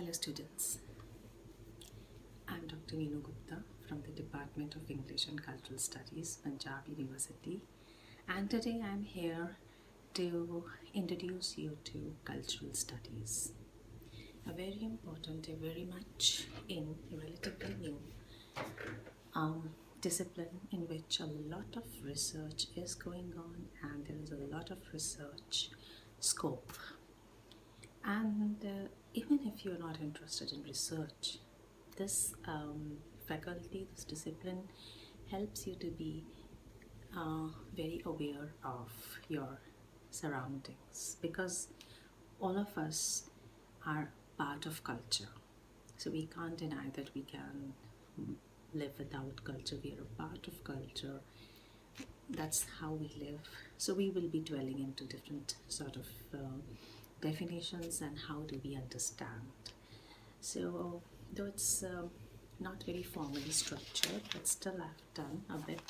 Hello students, I'm Dr. Neenu Gupta from the Department of English and Cultural Studies, DAV University, and today I'm here to introduce you to cultural studies. A very important, a very much in a relatively new discipline in which a lot of research is going on and there is a lot of research scope. And even if you're not interested in research, this faculty, this discipline helps you to be very aware of your surroundings, because all of us are part of culture. So we can't deny that we can live without culture. We are a part of culture. That's how we live. So we will be dwelling into different sort of definitions and how do we understand. So though it's not very formally structured, but still I've done a bit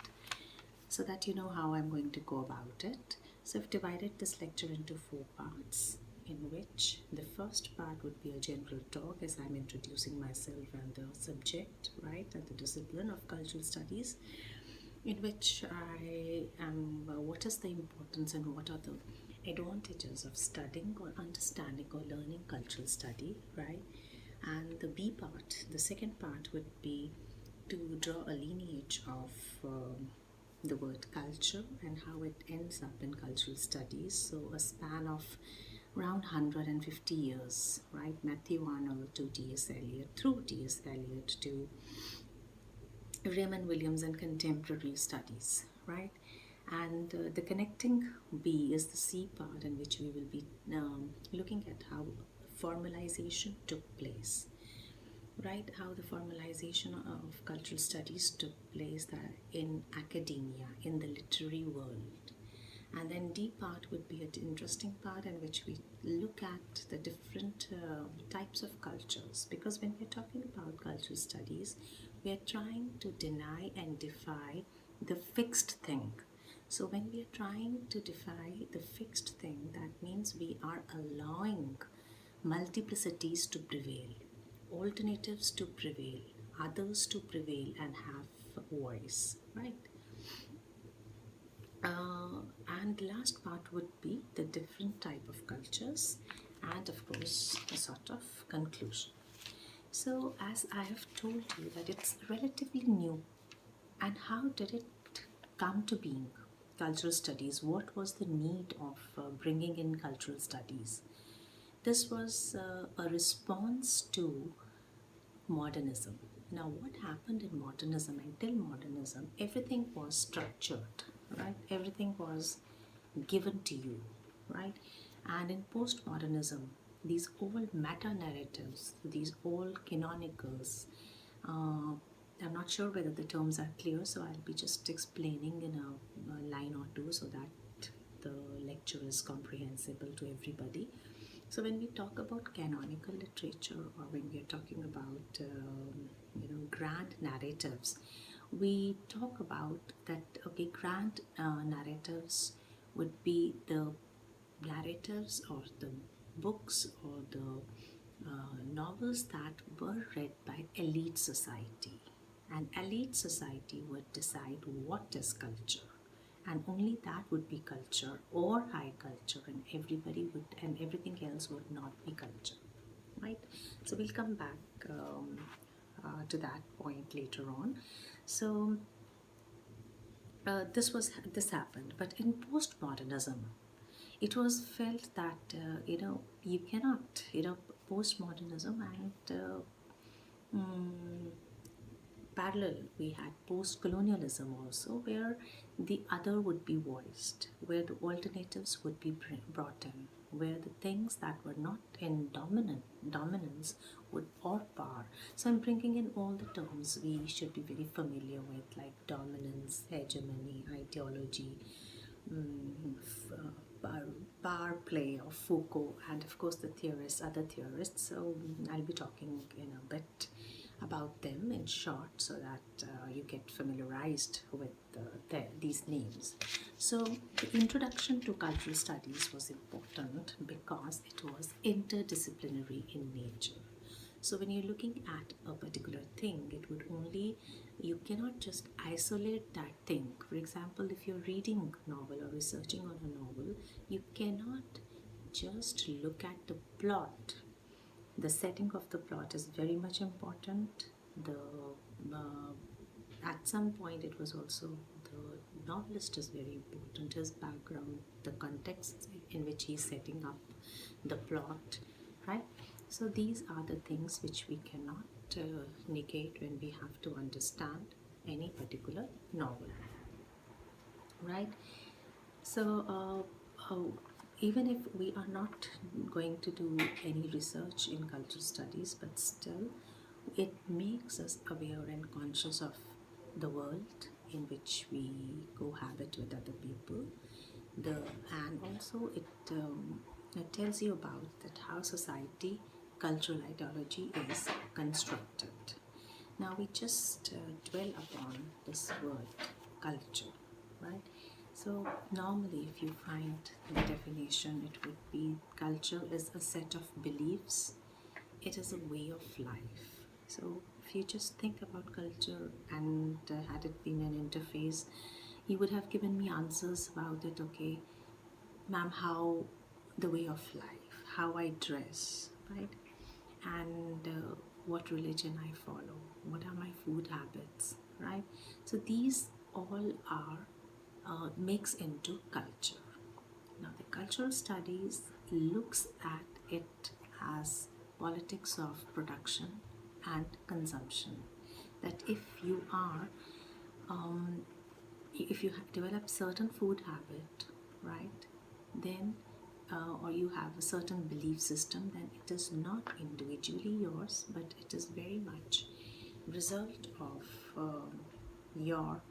so that you know how I'm going to go about it. So I've divided this lecture into 4 parts, in which the first part would be a general talk as I'm introducing myself and the subject, right, and the discipline of cultural studies, in which I am what is the importance and what are the advantages of studying or understanding or learning cultural study, right? And the B part, the second part, would be to draw a lineage of the word culture and how it ends up in cultural studies. So a span of around 150 years, right? Matthew Arnold to T.S. Eliot, through T.S. Eliot to Raymond Williams and contemporary studies, right? And the connecting B is the C part, in which we will be looking at how formalization took place, right? How the formalization of cultural studies took place in academia, in the literary world. And then D part would be an interesting part in which we look at the different types of cultures, because when we're talking about cultural studies, we're trying to deny and defy the fixed thing. So when we are trying to defy the fixed thing, that means we are allowing multiplicities to prevail, alternatives to prevail, others to prevail and have a voice, right? And the last part would be the different type of cultures and of course a sort of conclusion. So as I have told you that it's relatively new, and how did it come to being? Cultural studies, what was the need of bringing in cultural studies? This was a response to modernism. Now, what happened in modernism? Until modernism, everything was structured, right? Everything was given to you, right? And in postmodernism, these old meta narratives, these old canonicals, I'm not sure whether the terms are clear, so I'll be just explaining in a line or two so that the lecture is comprehensible to everybody. So when we talk about canonical literature, or when we are talking about grand narratives, we talk about that, okay, grand narratives would be the narratives or the books or the novels that were read by elite society, and elite society would decide what is culture, and only that would be culture or high culture, and everybody would, and everything else would not be culture, right? So we'll come back to that point later on. So this happened, but in postmodernism, it was felt that you cannot postmodernism and parallel we had post-colonialism also, where the other would be voiced, where the alternatives would be brought in, where the things that were not in dominance would, or power. So I'm bringing in all the terms we should be very familiar with, like dominance, hegemony, ideology, power play of Foucault, and of course the theorists, other theorists. So I'll be talking in a bit about them in short, so that you get familiarized with these names. So the introduction to cultural studies was important because it was interdisciplinary in nature. So when you're looking at a particular thing, it would only, you cannot just isolate that thing. For example, if you're reading a novel or researching on a novel, you cannot just look at the plot. The setting of the plot is very much important. The at some point it was also, the novelist is very important, his background, the context in which he's setting up the plot, right? So these are the things which we cannot negate when we have to understand any particular novel, right? So even if we are not going to do any research in cultural studies, but still it makes us aware and conscious of the world in which we cohabit with other people. And also it tells you about that how society, cultural ideology is constructed. Now we just dwell upon this word culture, right? So normally if you find the definition, it would be culture is a set of beliefs, it is a way of life. So if you just think about culture and had it been an interface, you would have given me answers about it. Okay, ma'am, how the way of life, how I dress, right? And what religion I follow, what are my food habits, right? So these all are mix into culture. Now the cultural studies looks at it as politics of production and consumption. That if you have developed certain food habit, right, then or you have a certain belief system, then it is not individually yours, but it is very much result of your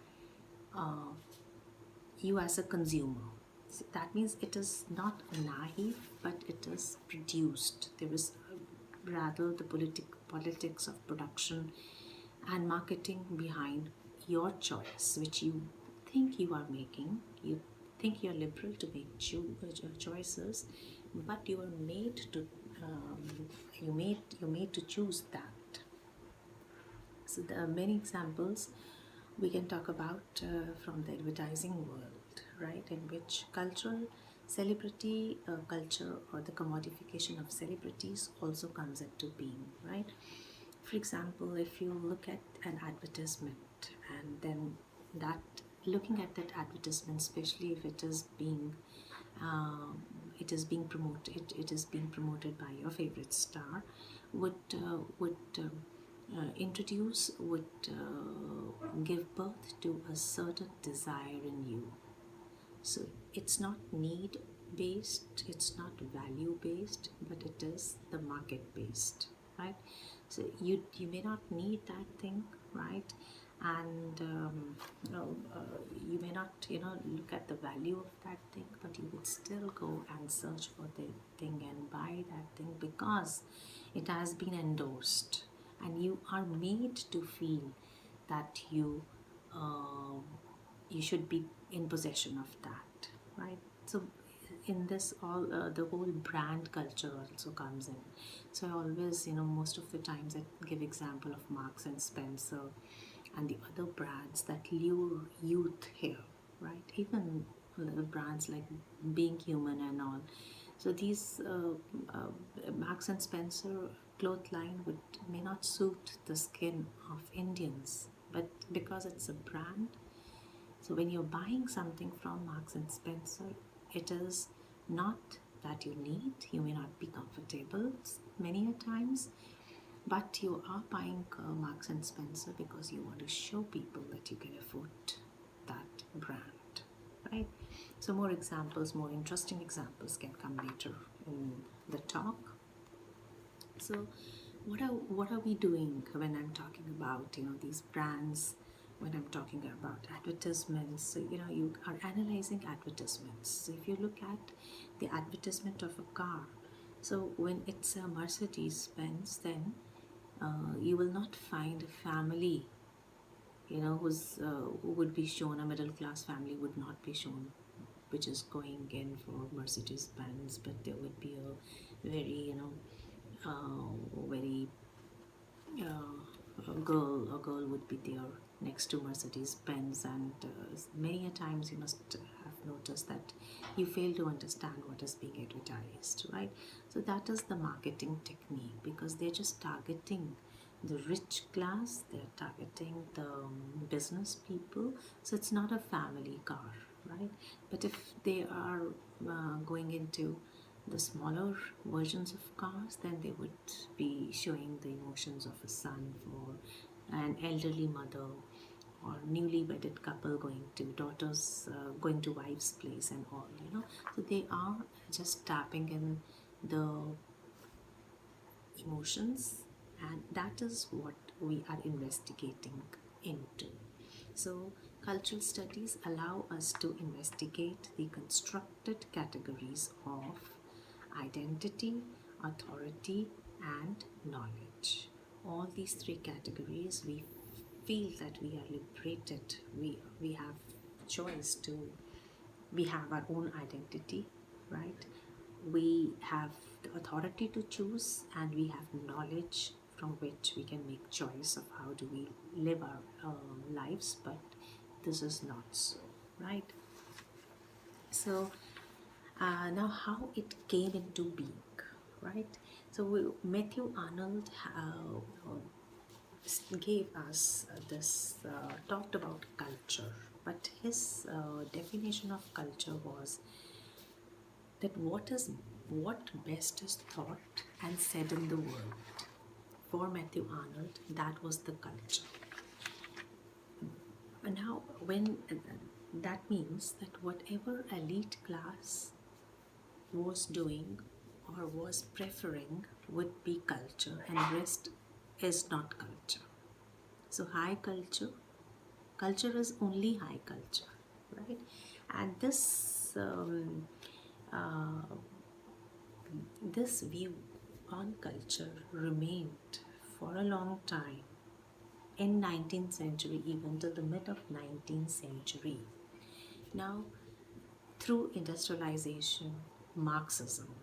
you as a consumer. So that means it is not naive, but it is produced. There is rather the politics of production and marketing behind your choice, which you think you are making. You think you're liberal to make choices, but you are made to you're made to choose that. So there are many examples we can talk about from the advertising world, right, in which cultural celebrity culture or the commodification of celebrities also comes into being, right? For example, if you look at an advertisement and then that looking at that advertisement, especially if it is being promoted by your favorite star, would introduce would give birth to a certain desire in you. So it's not need based, it's not value based, but it is the market based, right? So you may not need that thing, right? And you may not look at the value of that thing, but you would still go and search for the thing and buy that thing because it has been endorsed, and you are made to feel that you should be in possession of that, right? So in this all the whole brand culture also comes in. So I always, most of the times I give example of Marks and Spencer and the other brands that lure youth here, right? Even little brands like Being Human and all. So these Marks and Spencer cloth line may not suit the skin of Indians, but because it's a brand, so when you're buying something from Marks and Spencer, it is not that you need, you may not be comfortable many a times, but you are buying Marks and Spencer because you want to show people that you can afford that brand, right? So more examples, more interesting examples can come later in the talk. So what are we doing when I'm talking about these brands, when I'm talking about advertisements? So you are analyzing advertisements. So if you look at the advertisement of a car, so when it's a Mercedes Benz, then you will not find a family who would be shown. A middle class family would not be shown which is going in for Mercedes Benz, but there would be a very very a girl would be there next to Mercedes Benz, and many a times you must have noticed that you fail to understand what is being advertised, right? So that is the marketing technique, because they're just targeting the rich class, they're targeting the business people. So it's not a family car, right? But if they are going into the smaller versions of cars, then they would be showing the emotions of a son for an elderly mother, or newly wedded couple going to daughters going to wife's place and all, so they are just tapping in the emotions, and that is what we are investigating into. So cultural studies allow us to investigate the constructed categories of identity, authority, and knowledge. All these three categories, we feel that we are liberated. We have choice to, we have our own identity, right? We have the authority to choose, and we have knowledge from which we can make choice of how do we live our lives. But this is not so, right? So now how it came into being, right? So Matthew Arnold gave us this talked about culture, but his definition of culture was that what best is thought and said in the world. For Matthew Arnold, that was the culture. Now, when that means that whatever elite class was doing or was preferring would be culture, and rest is not culture. So high culture is only high culture, right? And uh, this view on culture remained for a long time in 19th century, even till the mid of 19th century. Now, through industrialization, Marxism.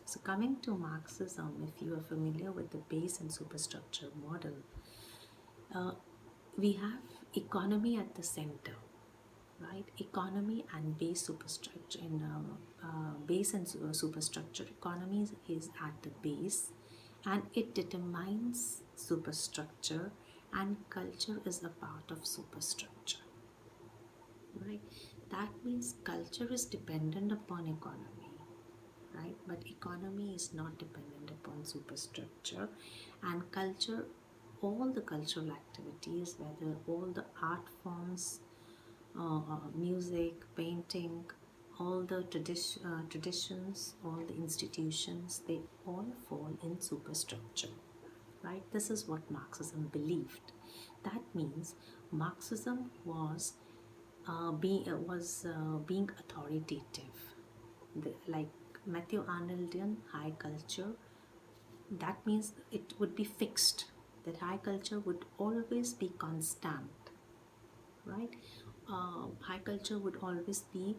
So coming to Marxism, if you are familiar with the base and superstructure model, we have economy at the center, right? Economy and base superstructure. In base and superstructure, economy is at the base, and it determines superstructure, and culture is a part of superstructure, right? That means culture is dependent upon economy, right? But economy is not dependent upon superstructure. And culture, all the cultural activities, whether all the art forms, music, painting, all the traditions, all the institutions, they all fall in superstructure, right? This is what Marxism believed. That means Marxism was being authoritative, like Matthew Arnoldian high culture. That means it would be fixed. That high culture would always be constant, right? High culture would always be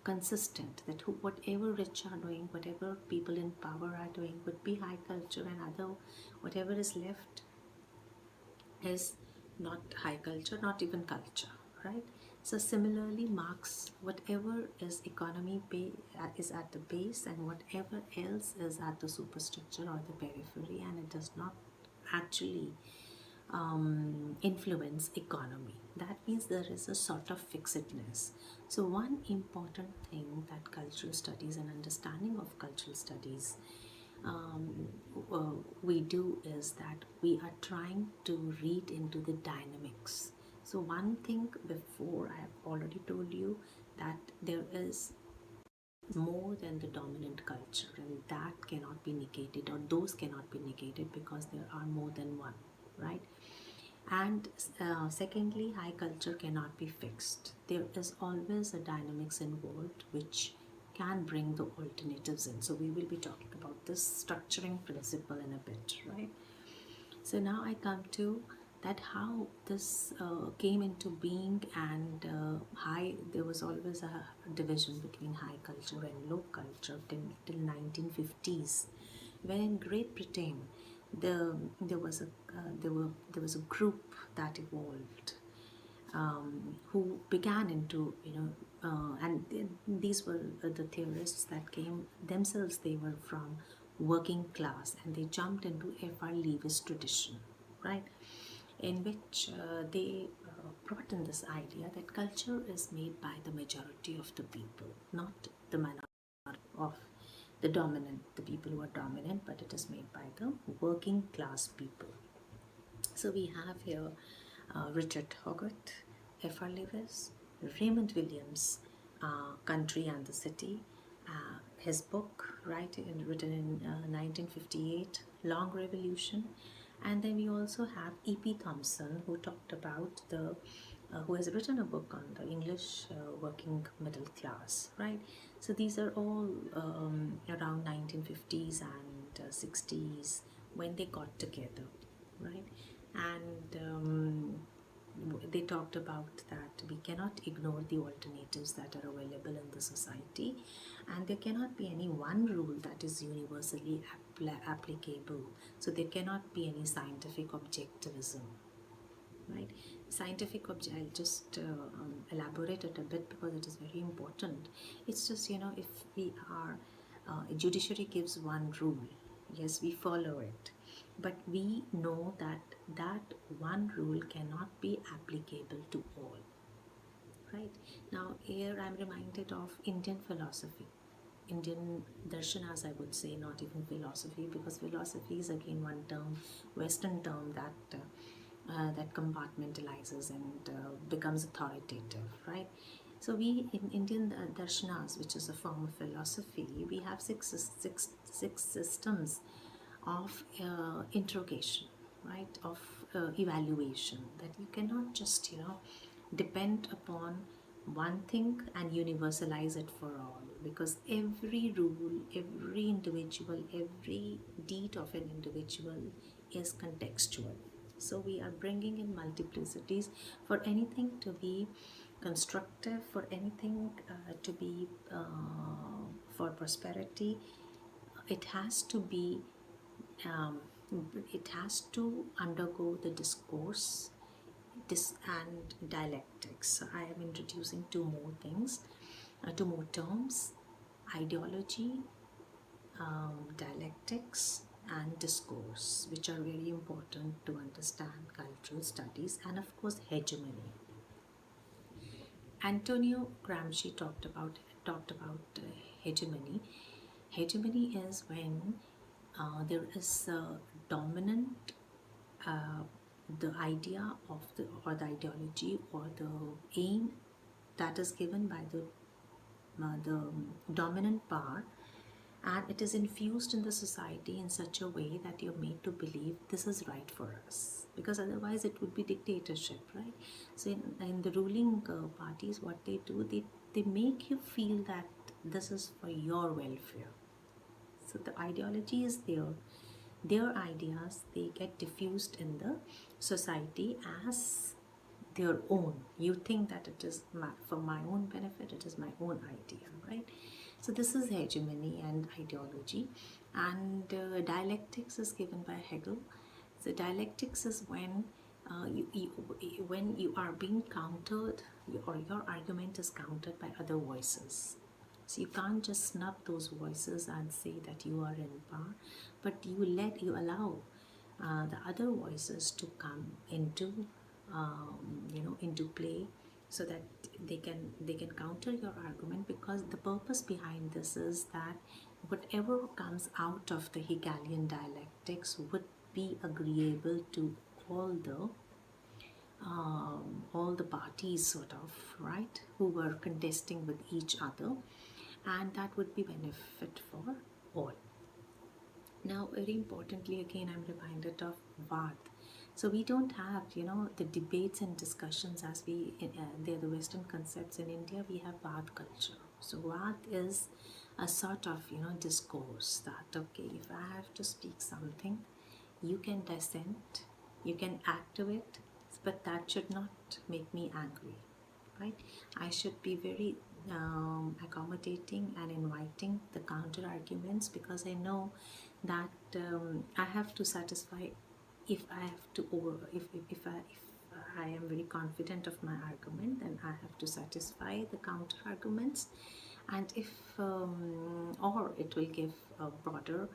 consistent. That whatever rich are doing, whatever people in power are doing, would be high culture, and whatever is left is not high culture, not even culture, right? So similarly, Marx, whatever is economy is at the base, and whatever else is at the superstructure or the periphery, and it does not actually influence economy. That means there is a sort of fixedness. So one important thing that cultural studies and understanding of cultural studies we do is that we are trying to read into the dynamics. So one thing, before I have already told you that there is more than the dominant culture, and that cannot be negated, or those cannot be negated, because there are more than one, right? And secondly, high culture cannot be fixed. There is always a dynamics involved which can bring the alternatives in. So we will be talking about this structuring principle in a bit, right? So now I come to that how this came into being, and there was always a division between high culture and low culture till 1950s, when in Great Britain there was a group that evolved, who began into, and these were the theorists that came themselves. They were from working class, and they jumped into F.R. Leavis tradition, right, in which they brought in this idea that culture is made by the majority of the people, not the minority of the people who are dominant, but it is made by the working class people. So we have here Richard Hoggart, F.R. Lewis, Raymond Williams, Country and the City, his book, written in 1958, Long Revolution. And then we also have E.P. Thompson, who talked about who has written a book on the English working middle class, right? So these are all around 1950s and 60s when they got together, right? And they talked about that we cannot ignore the alternatives that are available in the society, and there cannot be any one rule that is universally applicable. So there cannot be any scientific objectivism, right? I'll just elaborate it a bit because it is very important. It's just, if we are, judiciary gives one rule, yes, we follow it, but we know that that one rule cannot be applicable to all, right? Now here I'm reminded of Indian philosophy, Indian darshanas, I would say, not even philosophy, because philosophy is again one term, Western term that compartmentalizes and becomes authoritative, right? So we in Indian darshanas, which is a form of philosophy, we have six systems of interrogation, right? Of evaluation, that you cannot just depend upon one thing and universalize it for all, because every rule, every individual, every deed of an individual is contextual. So we are bringing in multiplicities for anything to be constructive, for anything to be for prosperity. It has to be um, it has to undergo the discourse and dialectics. So I am introducing two more things, two more terms: ideology, dialectics, and discourse, which are very important to understand cultural studies, and of course hegemony. Antonio Gramsci talked about hegemony. Hegemony is when there is a dominant, the idea of the ideology or the aim that is given by the dominant power, and it is infused in the society in such a way that you're made to believe this is right for us, because otherwise it would be dictatorship, right? So in the ruling parties, what they do, they make you feel that this is for your welfare. So the ideology is there, their ideas, they get diffused in the society as their own. You think that it is for my own benefit, it is my own idea, right? So this is hegemony and ideology. And dialectics is given by Hegel. So dialectics is when when you are being countered, or your argument is countered by other voices. So you can't just snub those voices and say that you are in power, but you allow the other voices to come into into play, so that they can counter your argument, because the purpose behind this is that whatever comes out of the Hegelian dialectics would be agreeable to all the parties, sort of, right, who were contesting with each other, and that would be benefit for all. Now, very importantly, again, I'm reminded of Vad. So we don't have, the debates and discussions as they're the Western concepts. In India, we have Vad culture. So Vad is a sort of, discourse that, okay, if I have to speak something, you can dissent, you can add to it, but that should not make me angry, right? I should be very accommodating and inviting the counter arguments, because I know that I have to satisfy, if I have to over if I am very confident of my argument, then I have to satisfy the counter arguments, and if or it will give a broader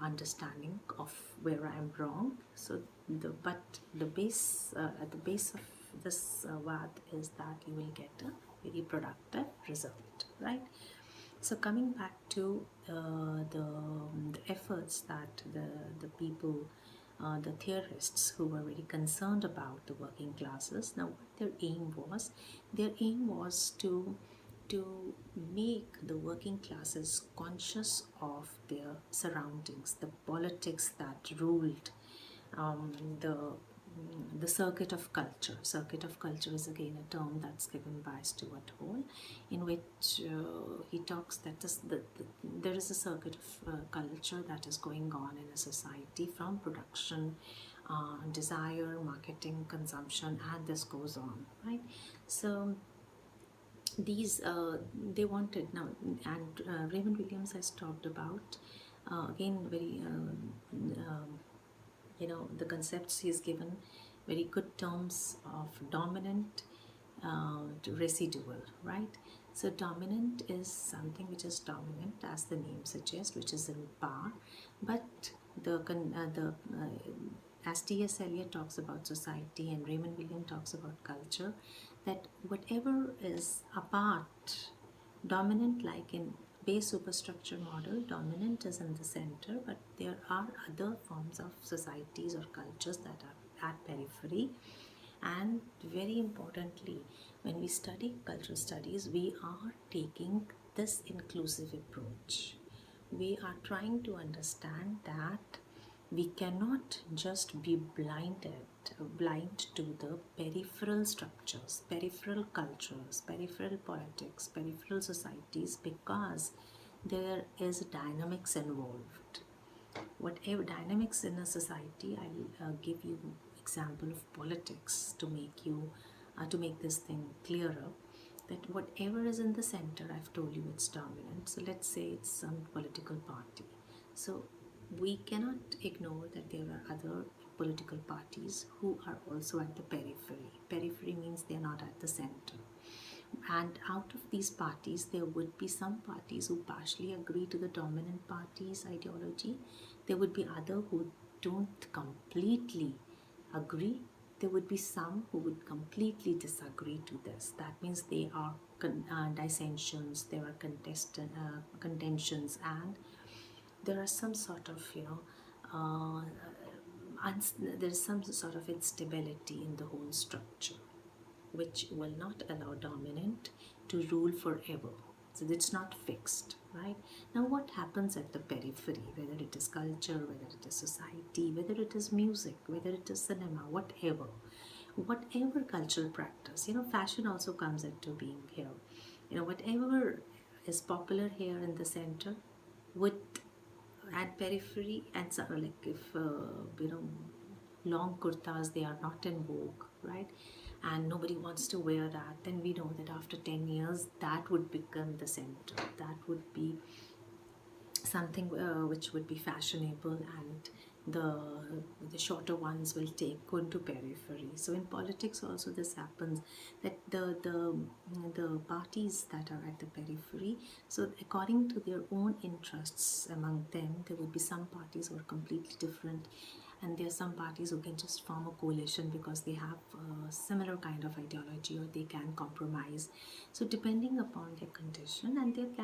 understanding of where I am wrong. So the base at the base of this vad is that you will get a very productive result, right? So coming back to the efforts that the people, the theorists who were very concerned about the working classes. Now, what their aim was to make the working classes conscious of their surroundings, the politics that ruled um, the the circuit of culture. Circuit of culture is again a term that's given by Stuart Hall, in which he talks that there is a circuit of culture that is going on in a society, from production, desire, marketing, consumption, and this goes on, right? So these they wanted now, and Raymond Williams has talked about again very the concepts he's given very good terms of dominant to residual, right? So dominant is something which is dominant, as the name suggests, which is in power, but as T.S. Eliot talks about society and Raymond Williams talks about culture, that whatever is apart, dominant, like in base superstructure model, dominant is in the center, but there are other forms of societies or cultures that are at periphery. And very importantly, when we study cultural studies, we are taking this inclusive approach. We are trying to understand that we cannot just be blind to the peripheral structures, peripheral cultures, peripheral politics, peripheral societies, because there is dynamics involved. Whatever dynamics in a society, I'll give you example of politics to make this thing clearer, that whatever is in the center, I've told you it's dominant. So let's say it's some political party. So we cannot ignore that there are other political parties who are also at the periphery. Periphery means they're not at the center. And out of these parties, there would be some parties who partially agree to the dominant party's ideology. There would be other who don't completely agree. There would be some who would completely disagree to this. That means there are dissensions, there are contentions, and there are some sort of there's some sort of instability in the whole structure, which will not allow dominant to rule forever. So it's not fixed, right? Now, what happens at the periphery, whether it is culture, whether it is society, whether it is music, whether it is cinema, whatever cultural practice, fashion also comes into being here. Whatever is popular here in the center would at periphery, and so, like if long kurtas, they are not in vogue, right? And nobody wants to wear that, then we know that after 10 years that would become the center. That would be something which would be fashionable, and the shorter ones will go into periphery. So in politics also this happens, that the parties that are at the periphery, so according to their own interests among them, there will be some parties who are completely different, and there are some parties who can just form a coalition because they have a similar kind of ideology, or they can compromise. So depending upon their condition, and it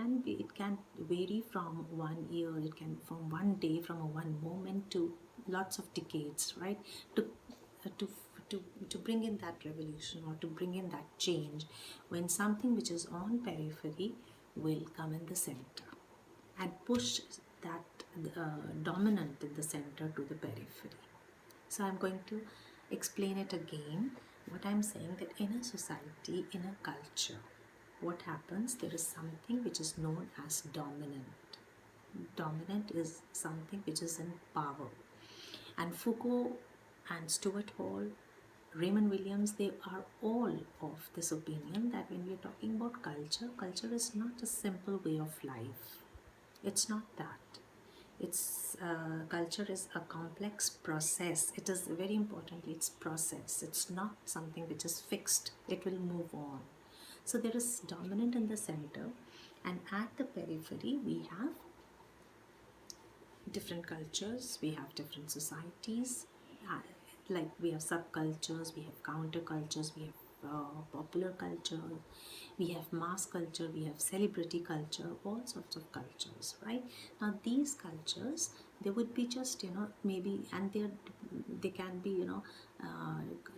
can vary from 1 year, it can from one day, from a one moment to lots of decades, right? To bring in that revolution, or to bring in that change, when something which is on periphery will come in the center and push that dominant in the center to the periphery. So I'm going to explain it again. What I'm saying, that in a society, in a culture, what happens, there is something which is known as dominant. Dominant is something which is in power. And Foucault and Stuart Hall, Raymond Williams, they are all of this opinion that when we are talking about culture, culture is not a simple way of life. It's not that. It's culture is a complex process. It is very importantly, it's process. It's not something which is fixed. It will move on. So there is dominant in the center, and at the periphery we have different cultures, we have different societies, uh, like we have subcultures, we have countercultures, we have popular culture, we have mass culture, we have celebrity culture, all sorts of cultures, right? Now these cultures, they would be just, maybe, and they can be,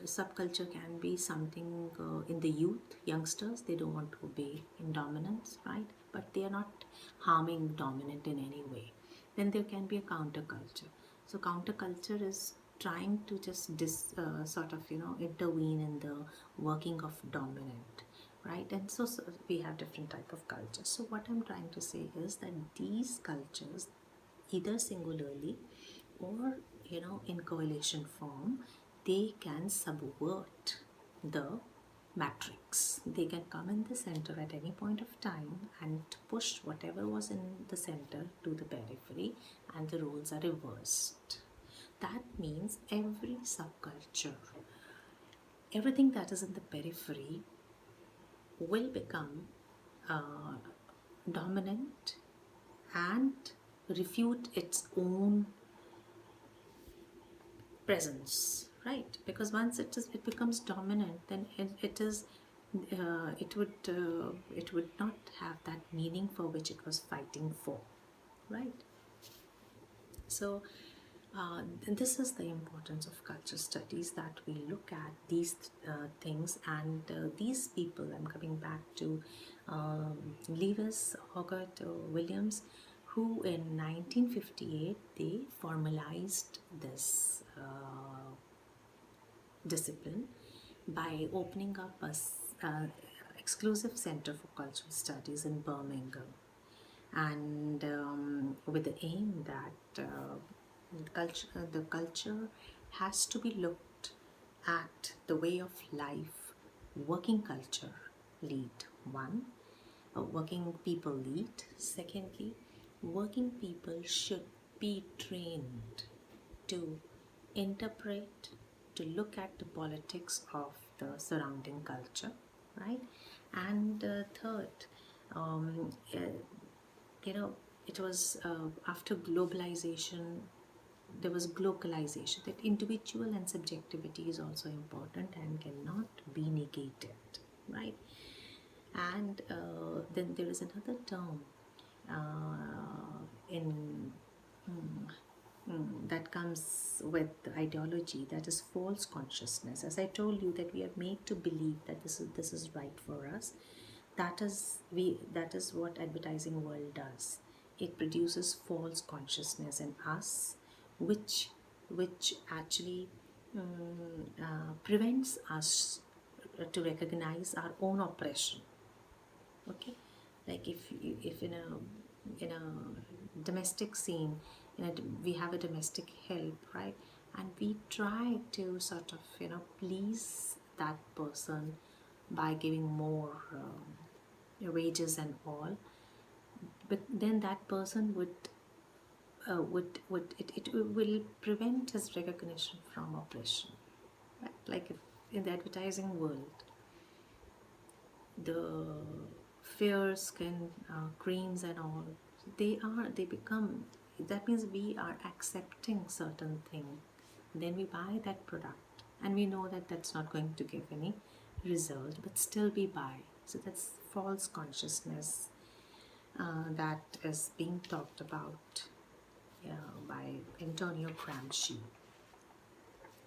subculture can be something in the youth, youngsters, they don't want to obey in dominance, right? But they are not harming dominant in any way. Then there can be a counterculture. So counterculture is trying to just sort of intervene in the working of dominant, right? And so we have different type of cultures. So what I'm trying to say is that these cultures, either singularly or in coalition form, they can subvert the matrix. They can come in the center at any point of time and push whatever was in the center to the periphery, and the roles are reversed. That means every subculture, everything that is in the periphery will become dominant and refute its own presence, right? Because once it becomes dominant, then it would not have that meaning for which it was fighting for, right? So this is the importance of culture studies, that we look at these things, and these people, I'm coming back to Lewis Hogarth Williams, who in 1958 they formalized this discipline by opening up a exclusive center for cultural studies in Birmingham, and with the aim that the culture has to be looked at the way of life working culture lead. One, working people lead. Secondly, working people should be trained to interpret, to look at the politics of the surrounding culture, right? And third, um, uh, it was after globalization, there was globalization, that individual and subjectivity is also important and cannot be negated, right? And then there is another term in that comes with ideology, that is false consciousness. As I told you, that we are made to believe that this is right for us. That is what advertising world does. It produces false consciousness in us, which actually prevents us to recognize our own oppression. Okay, like if in a domestic scene, we have a domestic help, right? And we try to sort of please that person by giving more wages and all, but then that person it will prevent his recognition from oppression, right? Like if in the advertising world, the fair skin creams and all, they become, that means we are accepting certain thing, then we buy that product and we know that that's not going to give any result, but still we buy. So that's false consciousness that is being talked about by Antonio Gramsci.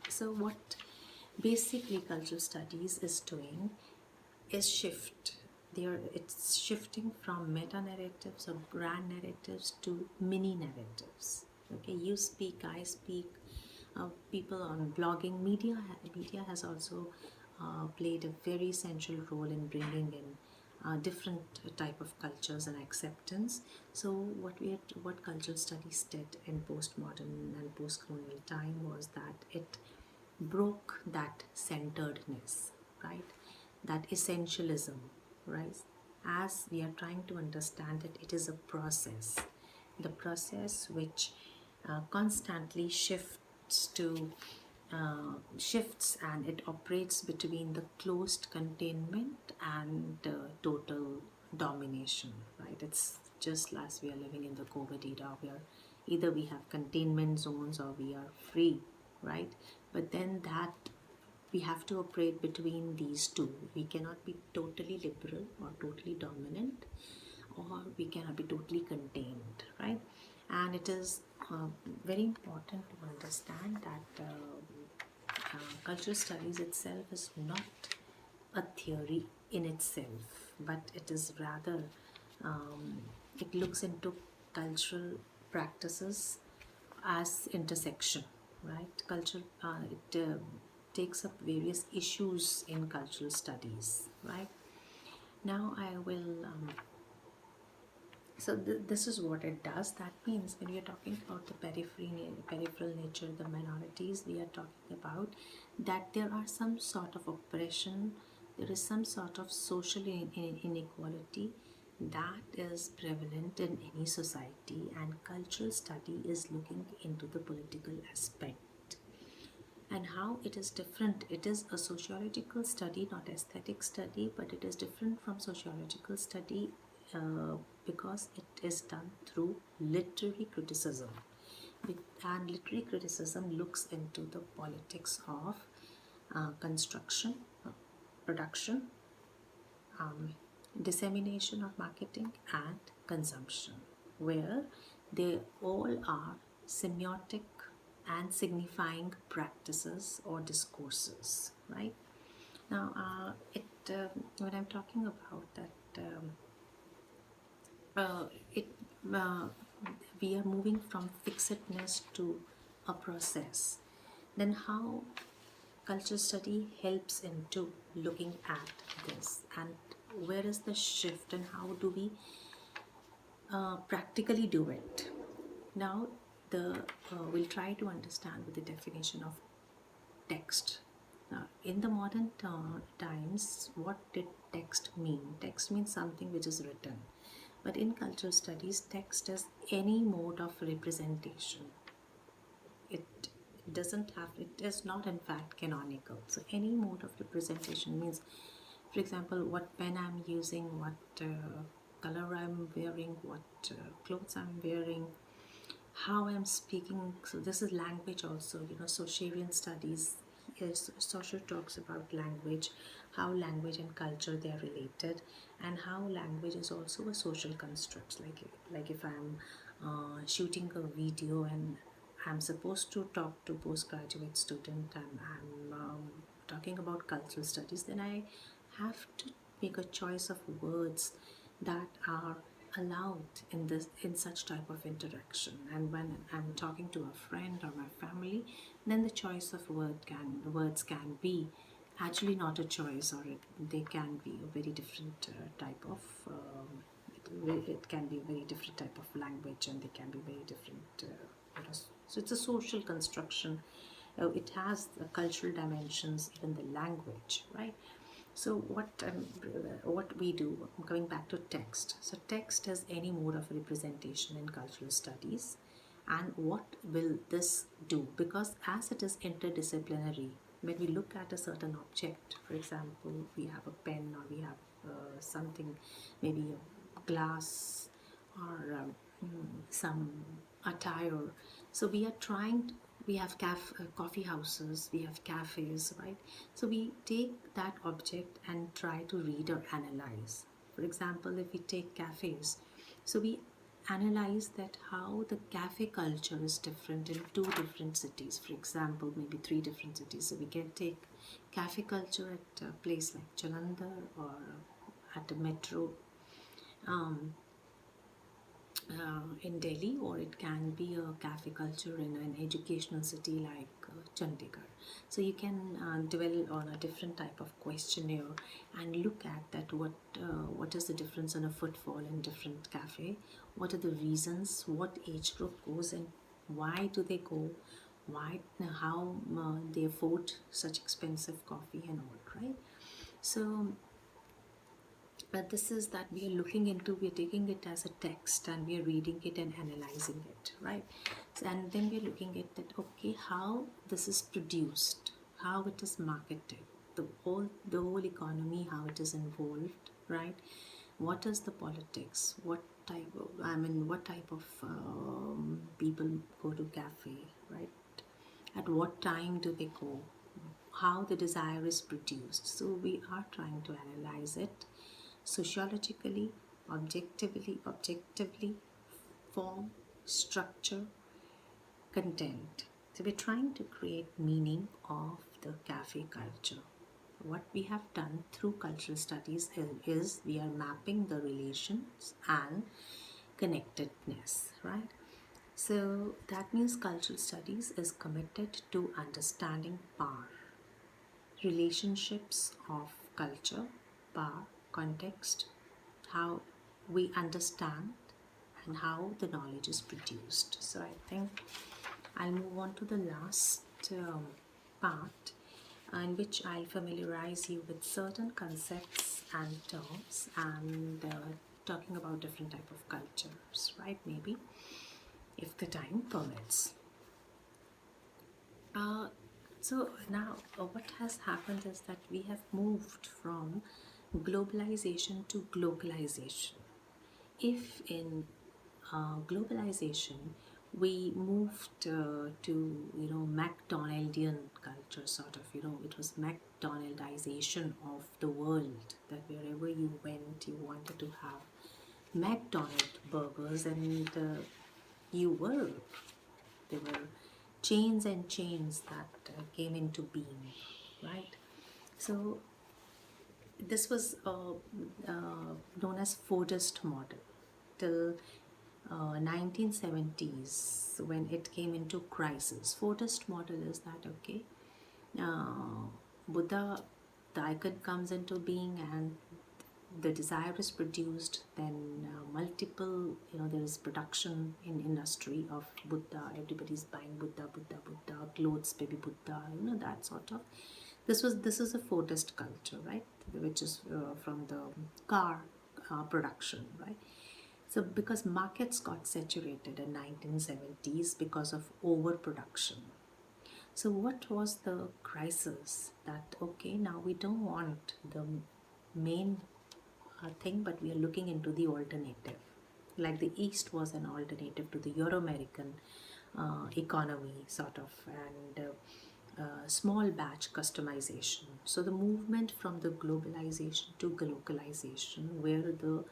So what basically cultural studies is doing is it's shifting from meta narratives or grand narratives to mini narratives. Okay, you speak, I speak, people on blogging, media has also played a very central role in bringing in different type of cultures and acceptance. So what cultural studies did in postmodern and post-colonial time was that it broke that centeredness, right? That essentialism, right? As we are trying to understand that it is a process, the process which constantly shifts and it operates between the closed containment and total domination, right? It's just as we are living in the COVID era, where either we have containment zones or we are free, right? But then that we have to operate between these two. We cannot be totally liberal or totally dominant, or we cannot be totally contained, right? And it is very important to understand that cultural studies itself is not a theory in itself, but it is rather, it looks into cultural practices as intersection, right? Culture, it takes up various issues in cultural studies, right? Now I will so this is what it does. That means when we are talking about the peripheral nature, the minorities, we are talking about that there are some sort of oppression, there is some sort of social inequality that is prevalent in any society, and cultural study is looking into the political aspect and how it is different. It is a sociological study, not aesthetic study, but it is different from sociological study because it is done through literary criticism. And literary criticism looks into the politics of construction, production, dissemination or marketing, and consumption, where they all are semiotic and signifying practices or discourses, right? Now, when I'm talking about that, it we are moving from fixedness to a process. Then how culture study helps into looking at this, and where is the shift, and how do we practically do it? Now, we'll try to understand with the definition of text. Now, in the modern times, what did text mean? Text means something which is written. But in cultural studies, text is any mode of representation. It doesn't have, it is not in fact canonical. So any mode of representation means, for example, what pen I'm using, what color I'm wearing, what clothes I'm wearing, how I'm speaking. So this is language also, Socialian studies, yes, social talks about language, how language and culture they are related, and how language is also a social construct. Like if I'm shooting a video and I'm supposed to talk to postgraduate student, and I'm talking about cultural studies, then I have to make a choice of words that are allowed in such type of interaction. And when I'm talking to a friend or my family, then the choice of words can be actually not a choice, or they can be a very different type of it can be a very different type of language, and they can be very different so it's a social construction. It has the cultural dimensions, even the language, right? So what we do, coming back to text. So text is any mode of representation in cultural studies. And what will this do? Because as it is interdisciplinary, when we look at a certain object, for example, we have a pen, or we have something, maybe a glass, or some attire. So we are trying we have coffee houses, we have cafes, right? So we take that object and try to read or analyze. For example, if we take cafes, so we analyze that how the cafe culture is different in two different cities, for example, maybe three different cities. So we can take cafe culture at a place like Jalandhar, or at a metro in Delhi, or it can be a cafe culture in an educational city like Chandigarh. So you can dwell on a different type of questionnaire and look at that what is the difference in a footfall in different cafe, what are the reasons, what age group goes, and why do they go, why, how they afford such expensive coffee and all, right? So but this is that we are looking into, we are taking it as a text and we are reading it and analyzing it, right? And then we are looking at that, okay, how this is produced, how it is marketed, the whole economy, how it is involved, right? What is the politics, what type of people go to cafe, right? At what time do they go, how the desire is produced. So we are trying to analyze it sociologically, objectively, form, structure, content. So we're trying to create meaning of the cafe culture. What we have done through cultural studies is we are mapping the relations and connectedness, right? So that means cultural studies is committed to understanding power, relationships of culture, power, context, how we understand, and how the knowledge is produced. So I think I'll move on to the last part, in which I'll familiarize you with certain concepts and terms, and talking about different type of cultures, right? Maybe if the time permits. So now what has happened is that we have moved from globalization to localization. If in globalization we moved to, McDonaldian culture, sort of, it was McDonaldization of the world, that wherever you went you wanted to have McDonald burgers, and there were chains and chains that came into being, right? So this was known as Fordist model till 1970s, when it came into crisis. Fordist model is that, okay, Buddha, the icon comes into being and the desire is produced, then multiple, there is production in industry of Buddha, everybody's buying Buddha, clothes, baby Buddha, that sort of. This is a Fordist culture, right, which is from the car production, right? So because markets got saturated in 1970s because of overproduction. So what was the crisis? That, okay, now we don't want the main thing, but we are looking into the alternative. Like the East was an alternative to the Euro-American economy, sort of, and small batch customization. So the movement from the globalization to localization, where the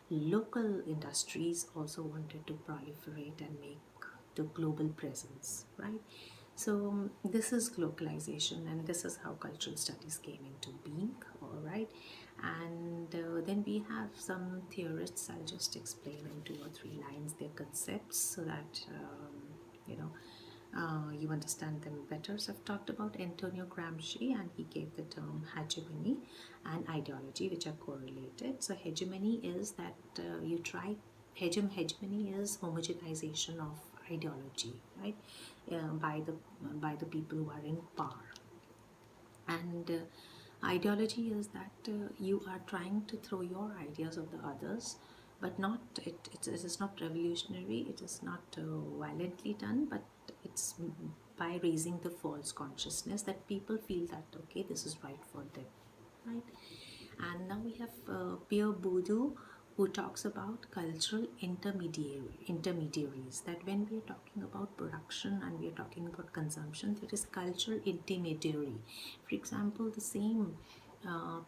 local industries also wanted to proliferate and make the global presence, right? So this is globalization, and this is how cultural studies came into being, all right? And then we have some theorists. I'll just explain in 2 or 3 lines their concepts, so that you understand them better. So I've talked about Antonio Gramsci, and he gave the term hegemony and ideology, which are correlated. So hegemony is that hegemony is homogenization of ideology, right, by the people who are in power. And ideology is that you are trying to throw your ideas of the others, but not it is not revolutionary, it is not violently done, but it's by raising the false consciousness that people feel that, okay, this is right for them, right? And now we have Pierre Bourdieu, who talks about cultural intermediaries, that when we are talking about production and we are talking about consumption, there is cultural intermediary. For example, the same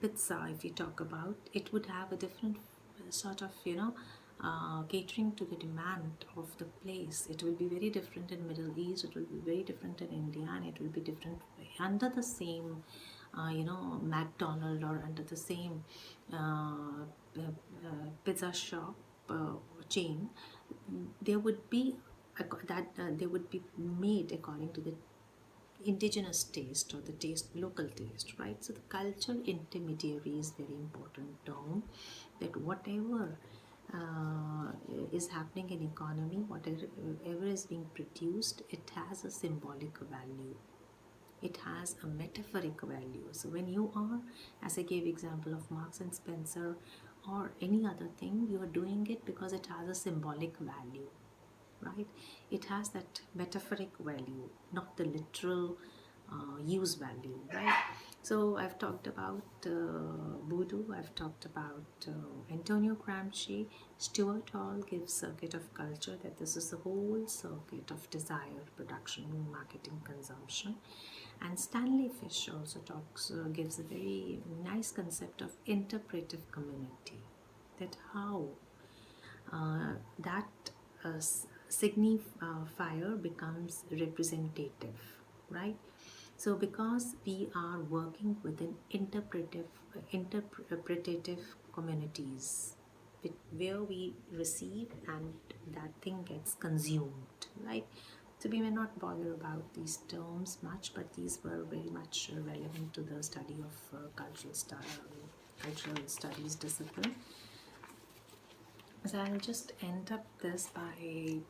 pizza, if you talk about, it would have a different sort of, catering to the demand of the place. It will be very different in Middle East, it will be very different in India, and it will be different under the same McDonald, or under the same pizza shop chain. There would be they would be made according to the indigenous taste, or the local taste, right? So the cultural intermediary is very important term, that whatever is happening in economy, whatever is being produced, it has a symbolic value, it has a metaphoric value. So when you are, as I gave example of Marks and Spencer, or any other thing, you are doing it because it has a symbolic value, right? It has that metaphoric value, not the literal use value, right? So I've talked about Voodoo, I've talked about Antonio Gramsci. Stuart Hall gives circuit of culture, that this is the whole circuit of desire, production, marketing, consumption. And Stanley Fish also gives a very nice concept of interpretive community, that how that signifier becomes representative, right? So because we are working within interpretative communities, where we receive and that thing gets consumed, right? So we may not bother about these terms much, but these were very much relevant to the study of cultural studies discipline. So I'll just end up this by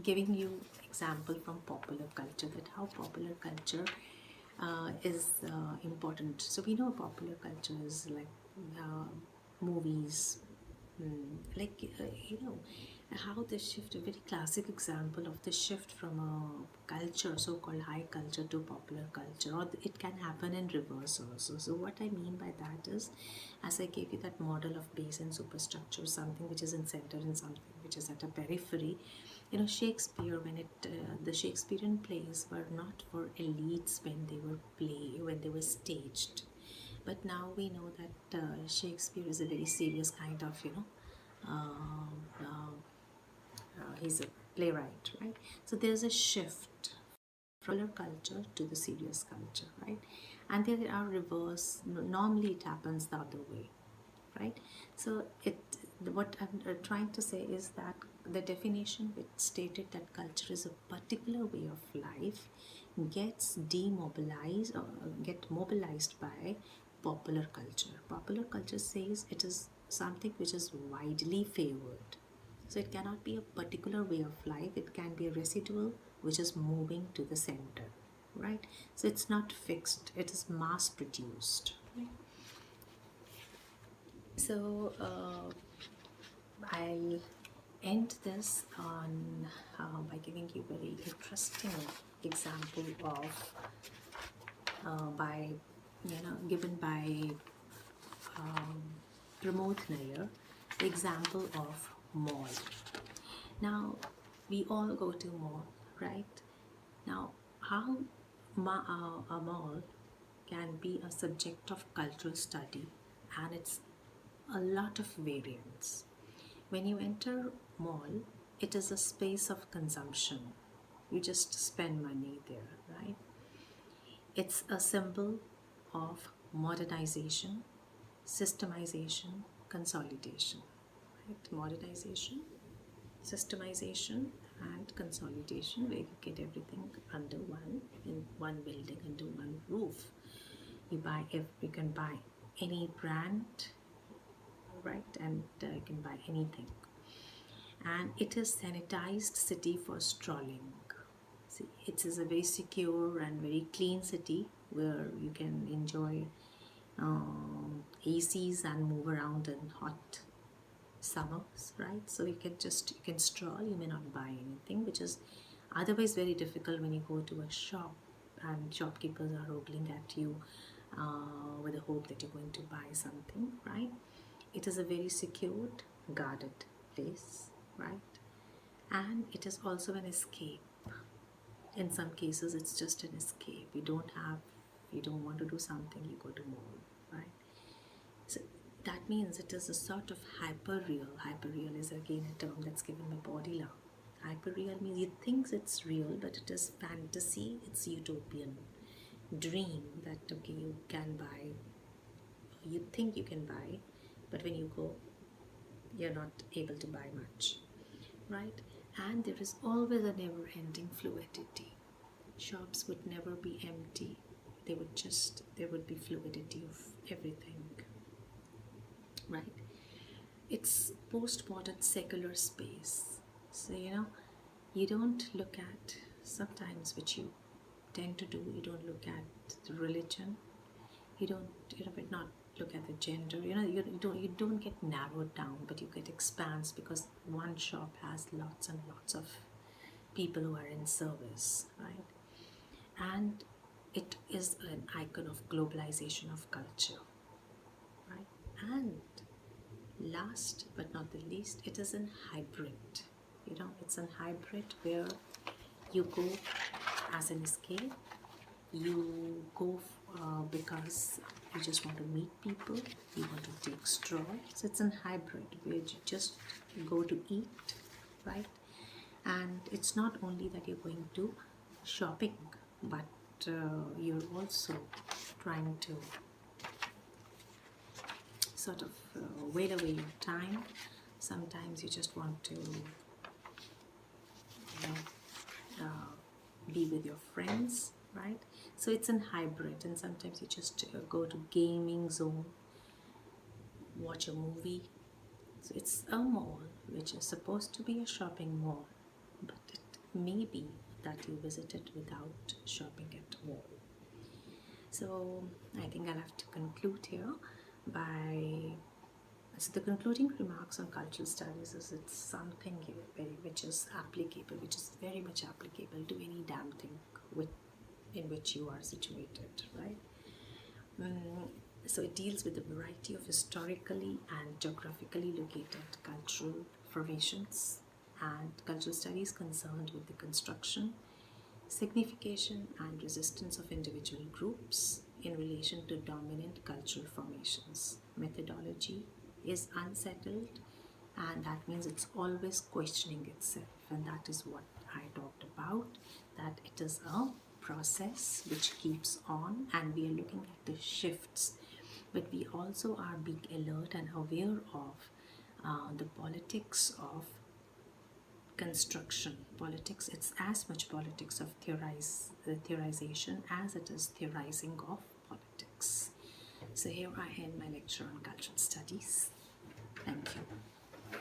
giving you example from popular culture, that how popular culture is important. So we know popular culture is like movies, how the shift, a very classic example of the shift from a culture, so-called high culture, to popular culture, or it can happen in reverse also. So what I mean by that is, as I gave you that model of base and superstructure, something which is in center and something which is at a periphery. Shakespeare, the Shakespearean plays were not for elites when they were staged, but now we know that Shakespeare is a very serious kind of he's a playwright, right? So there's a shift from popular culture to the serious culture, right? And there are reverse. Normally, it happens the other way, right? So what I'm trying to say is that the definition which stated that culture is a particular way of life gets demobilized or get mobilized by popular culture. Popular culture says it is something which is widely favored. So it cannot be a particular way of life, it can be a residual which is moving to the center, right? So it's not fixed, it is mass produced, right? So I'll end this on by giving you a very interesting example of given by Pramod Nair, the example of mall. Now we all go to mall, right? Now how a mall can be a subject of cultural study, and it's a lot of variants. When you enter mall, it is a space of consumption. You just spend money there, right? It's a symbol of modernization, systemization, consolidation, right? Modernization, systemization, and consolidation, where you get everything under in one building, under one roof. You can buy any brand, right? And you can buy anything. And it is sanitized city for strolling. See, it is a very secure and very clean city where you can enjoy ACs and move around in hot summers, right? So you can stroll, you may not buy anything, which is otherwise very difficult when you go to a shop and shopkeepers are ogling at you with the hope that you're going to buy something, right? It is a very secured, guarded place, right? And it is also an escape. In some cases, it's just an escape. You don't want to do something, you go to mall, right? So that means it is a sort of hyperreal. Hyperreal is again a term that's given by Baudrillard. Hyperreal means you think it's real, but it is fantasy, it's utopian. Dream that, okay, you can buy, you think you can buy, but when you go, you're not able to buy much, right? And there is always a never-ending fluidity. Shops would never be empty. There would be fluidity of everything, right? It's postmodern secular space. So you don't look at, sometimes which you tend to do, you don't look at the religion. You don't, look at the gender. You don't get narrowed down, but you get expands, because one shop has lots and lots of people who are in service, right? And it is an icon of globalization of culture, right? And last but not the least, it is in hybrid. It's an hybrid where you go as an escape, you go because you just want to meet people, you want to take strolls. It's an hybrid where you just go to eat, right? And it's not only that you're going to shopping, but you're also trying to sort of wait away your time. Sometimes you just want to be with your friends, right? So it's in hybrid, and sometimes you just go to gaming zone, watch a movie. So it's a mall, which is supposed to be a shopping mall, but it may be that you visit it without shopping at all. So I think I'll have to conclude here by, so the concluding remarks on cultural studies is it's something which is applicable, which is very much applicable to any damn thing in which you are situated, right? So it deals with a variety of historically and geographically located cultural formations, and cultural studies concerned with the construction, signification and resistance of individual groups in relation to dominant cultural formations. Methodology is unsettled, and that means it's always questioning itself, and that is what I talked about, that it is a process which keeps on, and we are looking at the shifts, but we also are being alert and aware of the politics of construction. Politics, it's as much politics of theorization as it is theorizing of politics. So here I end my lecture on cultural studies. Thank you.